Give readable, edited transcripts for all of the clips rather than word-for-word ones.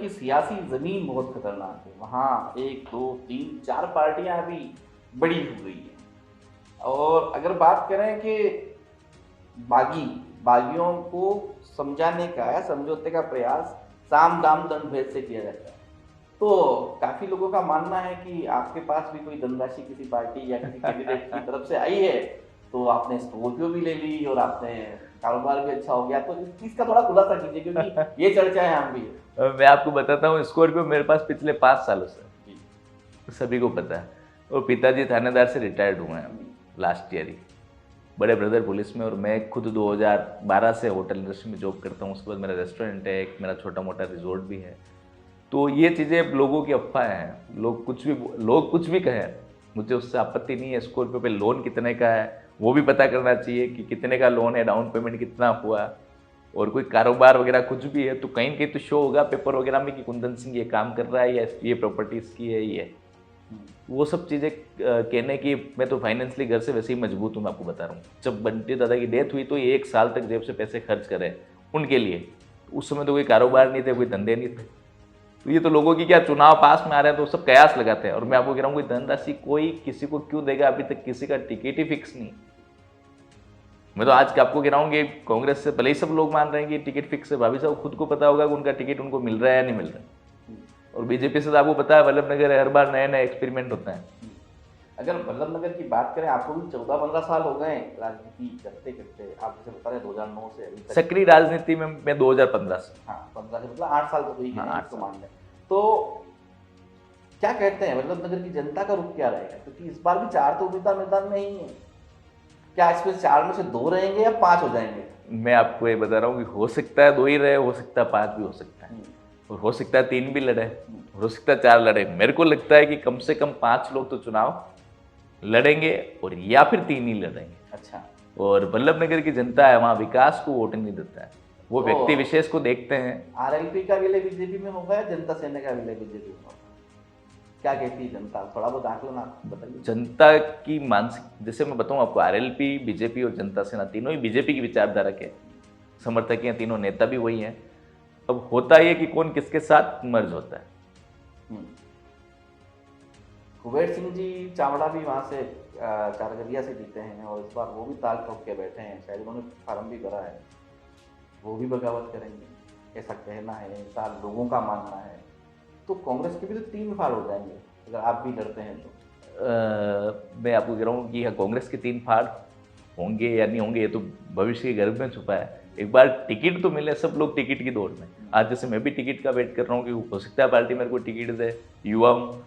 की सियासी ज़मीन बहुत खतरनाक है। वहाँ 1, 2, 3, 4 पार्टियाँ अभी बड़ी हो गई हैं। और अगर बात करें कि बागी बागियों को समझाने का या समझौते का प्रयास साम दाम दंड भेद से किया जाता है। तो काफ़ी लोगों का मानना है कि आपके पास भी कोई धनराशि किसी पार्टी या किसी कैंडिडेट की तरफ से आई है, तो आपने स्कॉर्पियो भी ले ली और आपने कारोबार भी अच्छा हो गया। तो इस चीज़ का थोड़ा खुलासा कीजिए, क्योंकि ये चर्चाएँ आम भी है। मैं आपको बताता हूँ, स्कॉर्पियो मेरे पास पिछले 5 सालों से है, जी। सभी को पता है। और पिताजी थानेदार से रिटायर्ड हुए हैं लास्ट ईयर ही। बड़े ब्रदर पुलिस में, और मैं खुद 2012 से होटल इंडस्ट्री में जॉब करता हूँ। उसके बाद मेरा रेस्टोरेंट है, एक मेरा छोटा मोटा रिजॉर्ट भी है। तो ये चीज़ें लोगों की अफवाहें हैं, लोग कुछ भी कहें, मुझे उससे आपत्ति नहीं है। स्कॉर्पियो पे लोन कितने का है वो भी पता करना चाहिए कि कितने का लोन है, डाउन पेमेंट कितना हुआ, और कोई कारोबार वगैरह कुछ भी है तो कहीं न कहीं तो शो होगा पेपर वगैरह में कि कुंदन सिंह ये काम कर रहा है या ये प्रॉपर्टी इसकी है ये। वो सब चीज़ें कहने की, मैं तो फाइनेंशियली घर से वैसे ही मजबूत हूँ, मैं आपको बता रहा हूँ। जब बंटी दादा की डेथ हुई तो ये 1 साल तक जेब से पैसे खर्च करे उनके लिए। उस समय तो कोई कारोबार नहीं थे, कोई धंधे नहीं थे। तो ये तो लोगों की क्या, चुनाव पास में आ रहे हैं तो सब कयास लगाते हैं। और मैं आपको कह रहा हूँ, कोई धनराशि कोई किसी को क्यों देगा, अभी तक किसी का टिकट ही फिक्स नहीं। मैं तो आज आपको कह रहा हूँ कि कांग्रेस से भले ही सब लोग मान रहे हैं कि टिकट फिक्स है, भाभी साहब खुद को पता होगा कि उनका टिकट उनको मिल रहा है या नहीं मिल रहा है। और बीजेपी से तो आपको पता है, वल्लभ नगर हर बार नए नए एक्सपेरिमेंट होता है। अगर वल्लभ नगर की बात करें, आपको भी 14-15 साल हो गए राजनीति करते करते। आप जैसे बता रहे 2009 से अभी तक सक्रिय राजनीति में मैं 2015 से। हाँ 15 से मतलब 8 साल तो हो ही हाँ, गए हैं, 8 इसको साल। मान लें। तो क्या कहते हैं वल्लभ नगर की जनता का रुख क्या रहेगा, क्योंकि इस बार भी 4 तो उम्मीदवार मैदान में ही है। क्या इसमें 4 में से 2 रहेंगे या 5 हो जाएंगे? मैं आपको ये बता रहा हूँ कि हो सकता है 2 ही रहे, हो सकता है 5 भी हो सकता है, और हो सकता है 3 भी लड़े, हो सकता है 4 लड़े। मेरे को लगता है कि कम से कम 5 लोग तो चुनाव लड़ेंगे, और या फिर 3 ही लड़ेंगे। अच्छा। और वल्लभ नगर की जनता है, वहाँ विकास को वोट नहीं देता है, वो तो व्यक्ति विशेष को देखते हैं। आरएलपी का विलय बीजेपी में होगा या जनता सेना का विलय बीजेपी में होगा? क्या कहती है जनता? थोड़ा बहुत आकलन आप बताइए। जनता की मानसिक, जैसे मैं बताऊं आपको, आरएलपी, बीजेपी और जनता सेना तीनों ही बीजेपी की विचारधारा के समर्थक हैं, तीनों नेता भी वही हैं। अब होता ये कि कौन किसके साथ मर्ज होता है। कुबेर सिंह जी चावड़ा भी वहाँ से चारगलिया से जीते हैं, और इस बार वो भी ताल ठोक के बैठे हैं। शायद उन्होंने फार्म भी भरा है, वो भी बगावत करेंगे, ऐसा कहना है, ऐसा लोगों का मानना है। तो कांग्रेस के भी तो 3 फाड़ हो जाएंगे अगर आप भी लड़ते हैं तो। मैं आपको कह रहा हूँ कि कांग्रेस के 3 फाड़ होंगे या नहीं होंगे, ये तो भविष्य के गर्भ में छुपा है। एक बार टिकट तो मिले, सब लोग टिकट की दौड़ में। आज जैसे मैं भी टिकट का वेट कर रहा हूँ कि हो सकता है पार्टी मेरे को टिकट दे, युवा हूँ।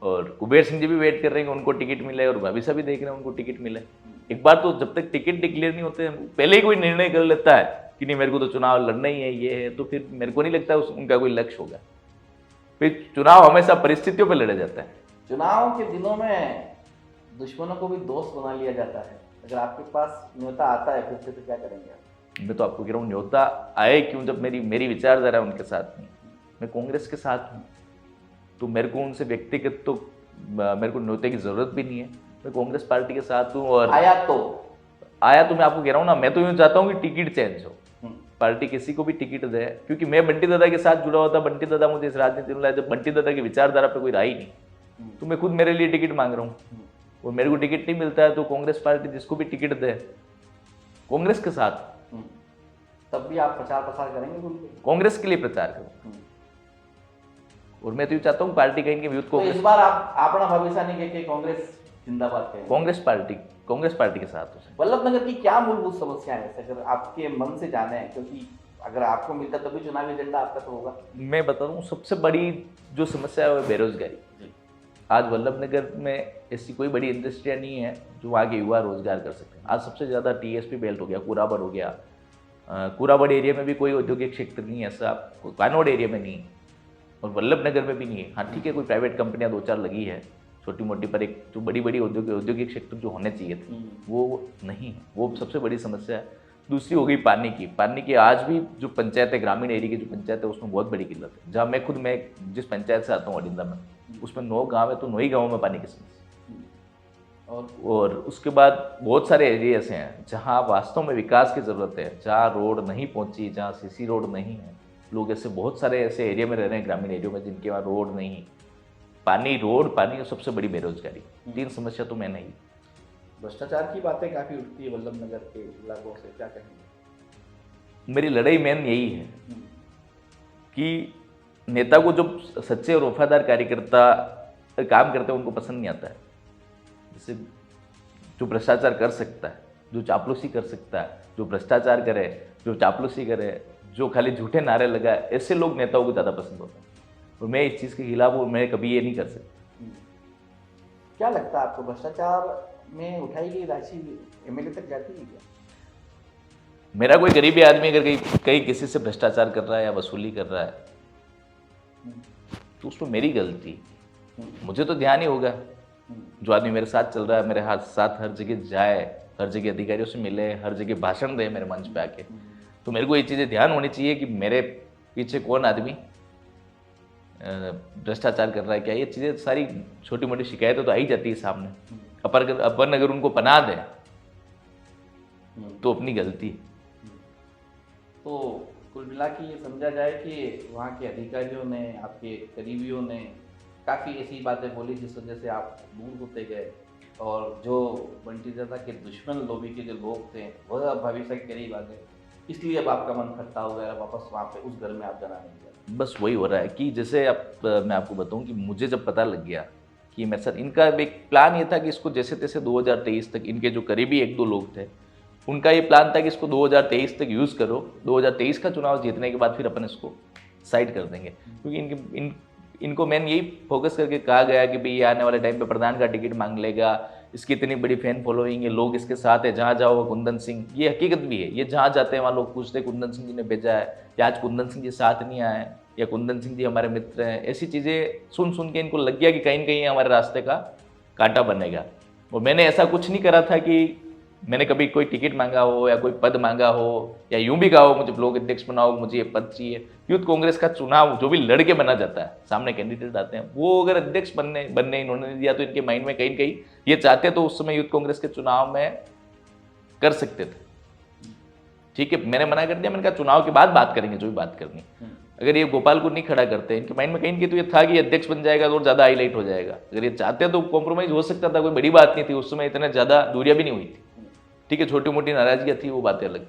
और कुबेर सिंह जी भी वेट कर रहे हैं कि उनको टिकट मिले, और भाभी साहब भी देख रहे हैं उनको टिकट मिले। एक बार तो जब तक टिकट डिक्लेयर नहीं होते, पहले ही कोई निर्णय कर लेता है कि नहीं मेरे को तो चुनाव लड़ना ही है, ये है, तो फिर मेरे को नहीं लगता उनका कोई लक्ष्य होगा। फिर चुनाव हमेशा परिस्थितियों पर लड़ा जाता है। चुनाव के दिनों में दुश्मनों को भी दोस्त बना लिया जाता है। अगर आपके पास न्योता आता है फिर से तो क्या करेंगे आप? मैं तो आपको कह रहा हूँ, न्योता आए क्यों, जब मेरी विचारधारा उनके साथ नहीं, मैं कांग्रेस के साथ हूँ, तो मेरे को उनसे व्यक्तिगत तो मेरे को न्योते की जरूरत भी नहीं है। मैं कांग्रेस पार्टी के साथ हूँ। और आया तो मैं आपको कह रहा हूँ ना, मैं तो यूँ चाहता हूँ कि टिकट चेंज हो, पार्टी किसी को भी टिकट दे, क्योंकि मैं बंटी दादा के साथ जुड़ा हुआ था। बंटी दादा मुझे इस राजनीति में लाए, जब बंटी दादा की विचारधारा पे कोई रहा ही नहीं, तो मैं खुद मेरे लिए टिकट मांग रहा हूँ। और मेरे को टिकट नहीं मिलता है तो कांग्रेस पार्टी जिसको भी टिकट दे, कांग्रेस के साथ, तब भी आप प्रचार प्रसार करेंगे खुल के? कांग्रेस के लिए प्रचार करूँ। और मैं तो ये चाहता हूँ पार्टी कहीं की यूथ तो इस बार आप अपना भविष्य नहीं कह के कांग्रेस जिंदाबाद कहेंगे? कांग्रेस पार्टी के साथ हो। वल्लभ नगर की क्या मूलभूत समस्याएं हैं अगर आपके मन से जाने हैं, क्योंकि अगर आपको मिलता तभी चुनावी एजेंडा आपका तो होगा। मैं बता रहा हूँ, सबसे बड़ी जो समस्या है वो बेरोजगारी। आज वल्लभ नगर में ऐसी कोई बड़ी इंडस्ट्रियाँ नहीं है जो वहाँ के युवा रोजगार कर सकते हैं। आज सबसे ज़्यादा टीएसपी बेल्ट हो गया, कुराबड़ हो गया। कुराबड़ एरिया में भी कोई औद्योगिक क्षेत्र नहीं है ऐसा, कानौड़ एरिया में नहीं, और वल्लभ नगर में भी नहीं है। हाँ ठीक है, कोई प्राइवेट कंपनियां 2-4 लगी है छोटी मोटी, पर एक जो बड़ी बड़ी औद्योगिक क्षेत्र जो होने चाहिए थे वो नहीं है। वो सबसे बड़ी समस्या है। दूसरी हो गई पानी की आज भी जो पंचायत है, ग्रामीण एरिया की जो पंचायत है, उसमें बहुत बड़ी किल्लत है। जहाँ मैं जिस पंचायत से आता हूँ अडिंदा में, उसमें 9 गाँव है, तो 9 ही गाँवों में पानी की समस्या। और उसके बाद बहुत सारे एरिया ऐसे हैं जहाँ वास्तव में विकास की ज़रूरत है, जहाँ रोड नहीं पहुँची, जहाँ सीसी रोड नहीं है, लोग ऐसे बहुत सारे ऐसे एरिया में रह रहे हैं, ग्रामीण एरिया में, जिनके वहाँ रोड नहीं, पानी, रोड, पानी और सबसे बड़ी बेरोजगारी, 3 समस्या तो मैं नहीं। भ्रष्टाचार की बातें काफ़ी उठती है वल्लभ नगर के इलाकों से, क्या कहेंगे? मेरी लड़ाई मेन यही है हम्म, कि नेता को जो सच्चे और वफादार कार्यकर्ता काम करते हैं उनको पसंद नहीं आता है। जैसे जो भ्रष्टाचार कर सकता है, जो चापलूसी कर सकता है, जो भ्रष्टाचार करे, जो चापलूसी करे, जो खाली झूठे नारे लगाए, ऐसे लोग नेताओं को ज़्यादा पसंद होते हैं। और मैं इस चीज़ के खिलाफ हूँ, मैं कभी ये नहीं कर सकता। हम्म। क्या लगता है आपको, भ्रष्टाचार में उठाई गई राशि एमएलए तक जाती है क्या? मेरा कोई गरीबी आदमी अगर कहीं किसी से भ्रष्टाचार कर रहा है या वसूली कर रहा है हम्म, तो उसमें मेरी गलती, हम्म, मुझे तो ध्यान ही होगा। हम्म, जो आदमी मेरे साथ चल रहा है, मेरे हाथ साथ हर जगह जाए, हर जगह अधिकारियों से मिले, हर जगह भाषण दे मेरे मंच पे आके, तो मेरे को ये चीज़ें ध्यान होनी चाहिए कि मेरे पीछे कौन आदमी भ्रष्टाचार कर रहा है क्या। ये चीज़ें सारी छोटी मोटी शिकायतें तो आ ही जाती है सामने। अपन अगर उनको पनाह दें तो अपनी गलती है। तो कुल मिला के ये समझा जाए कि वहाँ के अधिकारियों ने, आपके करीबियों ने काफ़ी ऐसी बातें बोली जिस वजह से आप दूर होते गए, और जो बंटी दादा के दुश्मन लोबी के जो लोग थे वह अब भविष्य के करीब आ गए, इसलिए अब आपका मन खट्टा हो गया, वापस वहाँ पे उस घर में आप जाना नहीं चाहते। बस वही हो रहा है कि जैसे अब मैं आपको बताऊं कि मुझे जब पता लग गया कि मेरे साथ इनका एक प्लान ये था कि इसको जैसे तैसे 2023 तक, इनके जो करीबी 1-2 लोग थे उनका ये प्लान था कि इसको 2023 तक यूज़ करो, 2023 का चुनाव जीतने के बाद फिर अपन इसको साइड कर देंगे। क्योंकि इनको मैन यही फोकस करके कहा गया कि भाई ये आने वाले टाइम पे प्रधान का टिकट मांग लेगा, इसकी इतनी बड़ी फैन फॉलोइंग है, लोग इसके साथ है, जहाँ जाओ कुंदन सिंह, ये हकीकत भी है, ये जहाँ जाते हैं वहाँ लोग पूछते हैं कुंदन सिंह जी ने भेजा है, या आज कुंदन सिंह जी साथ नहीं आए, या कुंदन सिंह जी हमारे मित्र हैं। ऐसी चीज़ें सुन सुन के इनको लग गया कि कहीं न कहीं हमारे रास्ते का कांटा बनेगा। और मैंने ऐसा कुछ नहीं करा था कि मैंने कभी कोई टिकट मांगा हो या कोई पद मांगा हो, या यूं भी कहा हो मुझे ब्लॉक अध्यक्ष बनाओ, मुझे ये पद चाहिए। यूथ कांग्रेस का चुनाव जो भी लड़के बना जाता है, सामने कैंडिडेट आते हैं, वो अगर अध्यक्ष बनने इन्होंने दिया तो इनके माइंड में कहीं कहीं ये चाहते तो उस समय यूथ कांग्रेस के चुनाव में कर सकते थे। ठीक है, मैंने मना कर दिया, मैंने कहा चुनाव के बाद बात करेंगे जो भी बात करनी। अगर ये गोपाल को नहीं खड़ा करते, इनके माइंड में कहीं तो ये था कि अध्यक्ष बन जाएगा तो और ज़्यादा हाईलाइट हो जाएगा। अगर ये चाहते तो कॉम्प्रोमाइज़ हो सकता था, कोई बड़ी बात नहीं थी, उस समय इतने ज़्यादा दूरियां भी नहीं हुई थी। ठीक है, छोटी मोटी नाराजगियाँ थी, वो बातें अलग।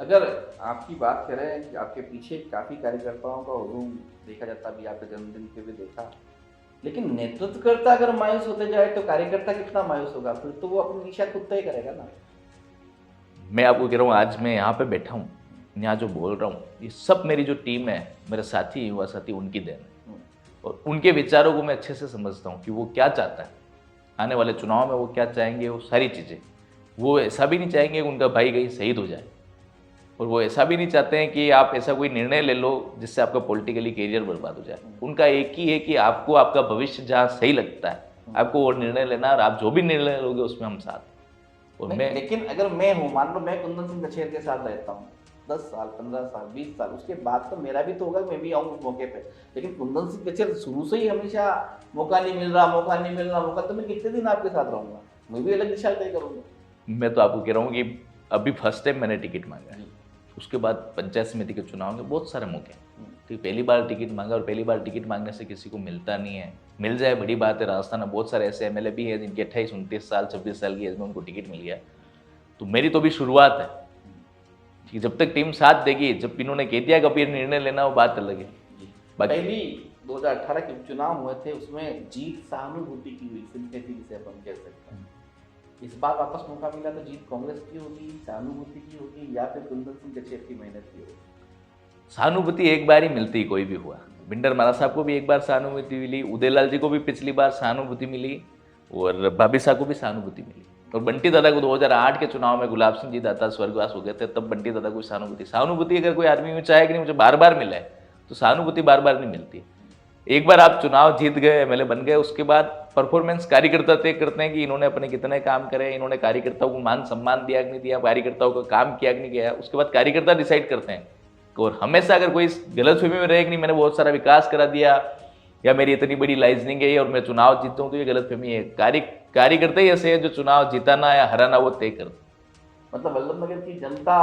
अगर आपकी बात करें कि आपके पीछे काफ़ी कार्यकर्ताओं का हुजूम देखा जाता, भी आपके जन्मदिन पे भी देखा, लेकिन नेतृत्वकर्ता अगर मायूस होते जाए तो कार्यकर्ता कितना मायूस होगा? फिर तो वो अपनी दिशा खुद तय करेगा ना। मैं आपको कह रहा हूँ, आज मैं यहाँ पे बैठा हूँ, यहाँ जो बोल रहा हूँ, ये सब मेरी जो टीम है, मेरे साथी, युवा साथी, उनकी देन है। और उनके विचारों को मैं अच्छे से समझता हूँ कि वो क्या चाहता है आने वाले चुनाव में, वो क्या चाहेंगे, वो सारी चीज़ें। वो ऐसा भी नहीं चाहेंगे कि उनका भाई कहीं शहीद हो जाए, और वो ऐसा भी नहीं चाहते हैं कि आप ऐसा कोई निर्णय ले लो जिससे आपका पॉलिटिकली करियर बर्बाद हो जाए। उनका एक ही है कि आपको आपका भविष्य जहाँ सही लगता है आपको वो निर्णय लेना, और आप जो भी निर्णय लोगे उसमें हम साथ। और मैं, लेकिन अगर मैं हूँ, मान लो मैं कुंदन सिंह कछेर के साथ रहता हूँ 10 साल, 15 साल, 20 साल, उसके बाद तो मेरा भी तो होगा, मैं भी आऊँ उस मौके पे। लेकिन कुंदन सिंह कछेर शुरू से ही हमेशा मौका नहीं मिल रहा, मौका नहीं मिल रहा, मौका, तो मैं कितने दिन आपके साथ रहूँगा? मैं भी अलग दिशा तय करूँगा। मैं तो आपको कह रहा हूँ कि अभी फर्स्ट टाइम मैंने टिकट मांगा है, उसके बाद पंचायत समिति के चुनाव में बहुत सारे मौके हैं। तो पहली बार टिकट मांगा, और पहली बार टिकट मांगने से किसी को मिलता नहीं है, मिल जाए बड़ी बात है। राजस्थान में बहुत सारे ऐसे एमएलए भी हैं जिनकी 28, 29 साल, 26 साल की एज में उनको टिकट मिल गया। तो मेरी तो अभी शुरुआत है कि जब तक टीम साथ देगी, जब इन्होंने कह दिया कि अब ये निर्णय लेना, वो बात अलग है। पहली 2018 के चुनाव हुए थे, उसमें जीत सहानुभूति की हुई, सिंपैथी जिसे अपन कह सकते हैं। इस बार वापस मौका मिला तो जीत कांग्रेस की होगी, सहानुभूति की होगी, या फिर कुंदन सिंह कछेर की मेहनत की होगी? सहानुभूति एक बार ही मिलती, कोई भी हुआ। बिंडर मारा साहब को भी एक बार सहानुभूति मिली, उदयलाल जी को भी पिछली बार सहानुभूति मिली, और भाभी साहब को भी सहानुभूति मिली। और बंटी दादा को 2008 के चुनाव में गुलाब सिंह जी दाता स्वर्गवास हो गए थे, तब बंटी दादा को सहानुभूति अगर कोई आदमी में चाहे कि नहीं मुझे बार बार मिला है, तो सहानुभूति बार बार नहीं मिलती। एक बार आप चुनाव जीत गए, एमएलए बन गए, उसके बाद परफॉर्मेंस कार्यकर्ता तय करते हैं कि इन्होंने अपने कितने काम करे, इन्होंने कार्यकर्ताओं को मान सम्मान दिया कि नहीं दिया, कार्यकर्ताओं का काम किया कि नहीं किया, उसके बाद कार्यकर्ता डिसाइड करते हैं। और हमेशा अगर कोई गलतफहमी में रहे कि नहीं मैंने बहुत सारा विकास करा दिया, या मेरी इतनी बड़ी लाइजनिंग है और मैं चुनाव जीता हूँ, तो ये गलतफहमी है। कार्यकर्ता ही ऐसे है जो चुनाव जिताना या हराना वो तय करते। मतलब वल्लभ नगर की जनता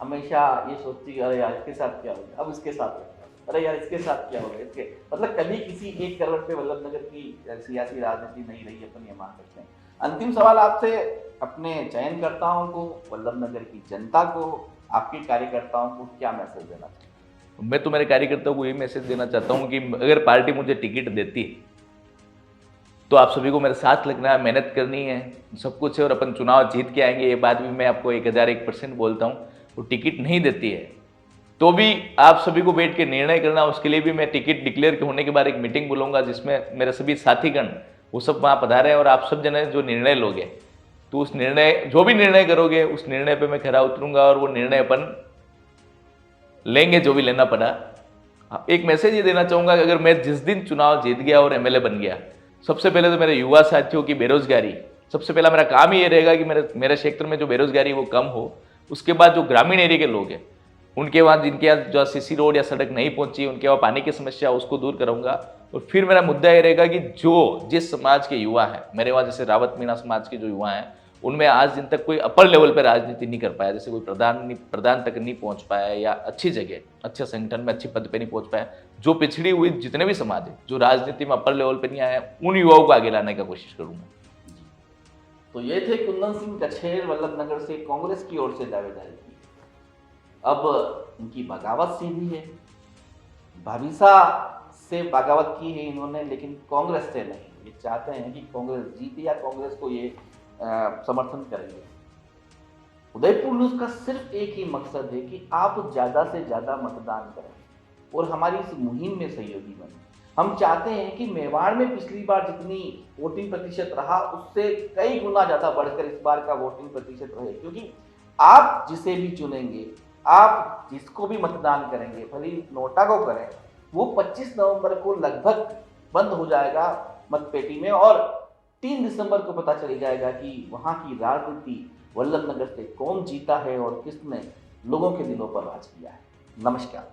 हमेशा ये सोचती है, अरे यार इसके साथ क्या हो गया, अब इसके साथ हो गया। अरे यार इसके साथ क्या हो गया, इसके मतलब कभी किसी एक करवट पे वल्लभनगर की सियासी राजनीति नहीं रही, अपन ये मान सकते हैं। अंतिम सवाल आपसे, अपने चयनकर्ताओं को, वल्लभनगर की जनता को, आपके कार्यकर्ताओं को क्या मैसेज देना चाहिए? मैं तो मेरे कार्यकर्ताओं को ये मैसेज देना चाहता हूँ कि अगर पार्टी मुझे टिकट देती है तो आप सभी को मेरे साथ लगना है, मेहनत करनी है, सब कुछ है और अपन चुनाव जीत के आएंगे। ये बात भी मैं आपको 1001% बोलता हूँ। वो टिकट नहीं देती है तो भी आप सभी को बैठ के निर्णय करना। उसके लिए भी मैं टिकट डिक्लेयर होने के बाद एक मीटिंग बुलाऊंगा जिसमें मेरे सभी साथीगण वो सब वहाँ पधारे और आप सब जने जो निर्णय लोगे तो उस निर्णय, जो भी निर्णय करोगे उस निर्णय पे मैं खरा उतरूंगा और वो निर्णय अपन लेंगे जो भी लेना पड़ा। एक मैसेज ये देना चाहूंगा कि अगर मैं जिस दिन चुनाव जीत गया और एमएलए बन गया, सबसे पहले तो मेरे युवा साथियों की बेरोजगारी, सबसे पहला मेरा काम ही ये रहेगा कि मेरे क्षेत्र में जो बेरोजगारी वो कम हो। उसके बाद जो ग्रामीण एरिया के लोग हैं उनके वहाँ, जिनके यहाँ जो सीसी रोड या सड़क नहीं पहुंची, उनके वहाँ पानी की समस्या उसको दूर करूंगा। और फिर मेरा मुद्दा ये रहेगा कि जिस समाज के युवा हैं मेरे वहाँ, जैसे रावत मीणा समाज के जो युवा हैं उनमें आज दिन तक कोई अपर लेवल पे राजनीति नहीं कर पाया, जैसे कोई प्रधान तक नहीं पहुंच पाया या अच्छी जगह, अच्छे संगठन में अच्छी पद पे नहीं पहुंच पाया। जो पिछड़ी हुई जितने भी समाज है जो राजनीति में अपर लेवल पे नहीं आया, उन युवाओं को आगे लाने का कोशिश करूंगा। तो ये थे कुंदन सिंह कछेर, वल्लभनगर से कांग्रेस की ओर से दावेदारी की। अब इनकी बगावत सीधी है, भविसा से बगावत की है इन्होंने, लेकिन कांग्रेस से नहीं। ये चाहते हैं कि कांग्रेस जीते या कांग्रेस को ये समर्थन करेंगे। उदयपुर न्यूज का सिर्फ एक ही मकसद है कि आप ज्यादा से ज्यादा मतदान करें और हमारी इस मुहिम में सहयोगी बने। हम चाहते हैं कि मेवाड़ में पिछली बार जितनी वोटिंग प्रतिशत रहा उससे कई गुना ज्यादा बढ़कर इस बार का वोटिंग प्रतिशत रहे, क्योंकि आप जिसे भी चुनेंगे, आप जिसको भी मतदान करेंगे, भले ही नोटा को करें, वो 25 नवंबर को लगभग बंद हो जाएगा मतपेटी में और 3 दिसंबर को पता चल जाएगा कि वहां की राजनीति वल्लभनगर से कौन जीता है और किसने लोगों के दिलों पर राज किया है। नमस्कार।